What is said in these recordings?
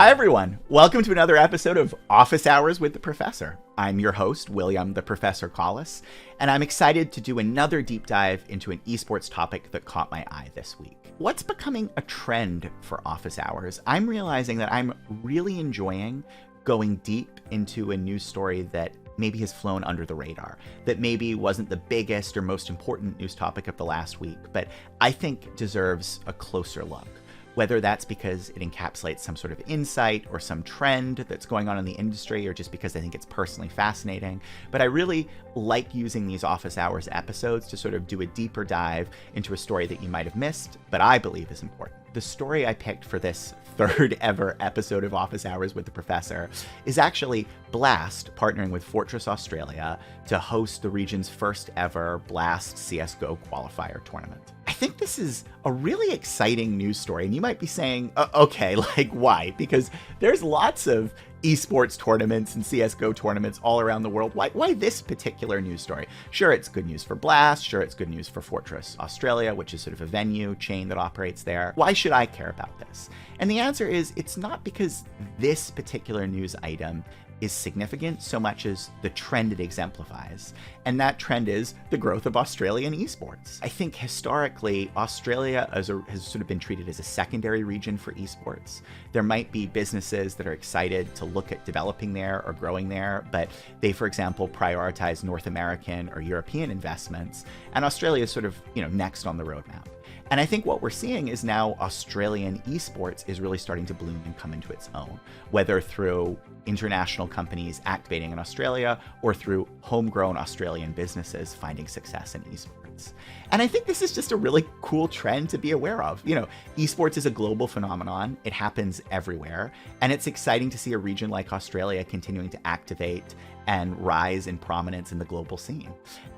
Hi, everyone. Welcome to another episode of Office Hours with the Professor. I'm your host, William the Professor Collis, and I'm excited to do another deep dive into an esports topic that caught my eye this week. What's becoming a trend for Office Hours? I'm realizing that I'm really enjoying going deep into a news story that maybe has flown under the radar, that maybe wasn't the biggest or most important news topic of the last week, but I think deserves a closer look. Whether that's because it encapsulates some sort of insight or some trend that's going on in the industry, or just because I think it's personally fascinating. But I really like using these Office Hours episodes to sort of do a deeper dive into a story that you might have missed, but I believe is important. The story I picked for this third ever episode of Office Hours with the Professor is actually Blast partnering with Fortress Australia to host the region's first ever Blast CSGO qualifier tournament. I think this is a really exciting news story, and you might be saying, okay, like why? Because there's lots of esports tournaments and CSGO tournaments all around the world. Why this particular news story? Sure, it's good news for Blast. Sure, it's good news for Fortress Australia, which is sort of a venue chain that operates there. Why should I care about this? And the answer is it's not because this particular news item is significant so much as the trend it exemplifies. And that trend is the growth of Australian esports. I think historically, Australia has sort of been treated as a secondary region for esports. There might be businesses that are excited to look at developing there or growing there, but they, for example, prioritize North American or European investments, and Australia is sort of, next on the roadmap. And I think what we're seeing is now Australian esports is really starting to bloom and come into its own, whether through international companies activating in Australia or through homegrown Australian businesses finding success in esports. And I think this is just a really cool trend to be aware of. Esports is a global phenomenon. It happens everywhere. And it's exciting to see a region like Australia continuing to activate and rise in prominence in the global scene.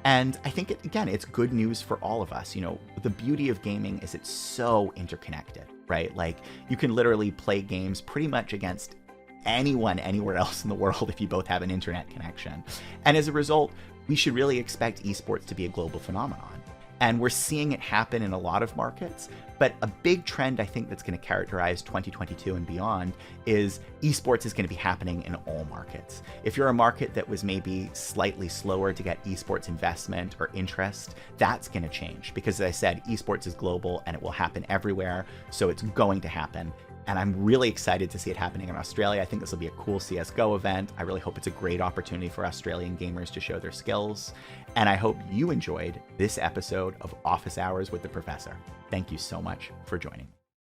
And I think, it's good news for all of us. The beauty of gaming is it's so interconnected, right? Like, you can literally play games pretty much against anyone anywhere else in the world if you both have an internet connection. And as a result, we should really expect esports to be a global phenomenon. And we're seeing it happen in a lot of markets, but a big trend I think that's going to characterize 2022 and beyond is esports is going to be happening in all markets. If you're a market that was maybe slightly slower to get esports investment or interest, that's going to change because, as I said, esports is global and it will happen everywhere, so it's going to happen. And I'm really excited to see it happening in Australia. I think this will be a cool CSGO event. I really hope it's a great opportunity for Australian gamers to show their skills. And I hope you enjoyed this episode of Office Hours with the Professor. Thank you so much for joining.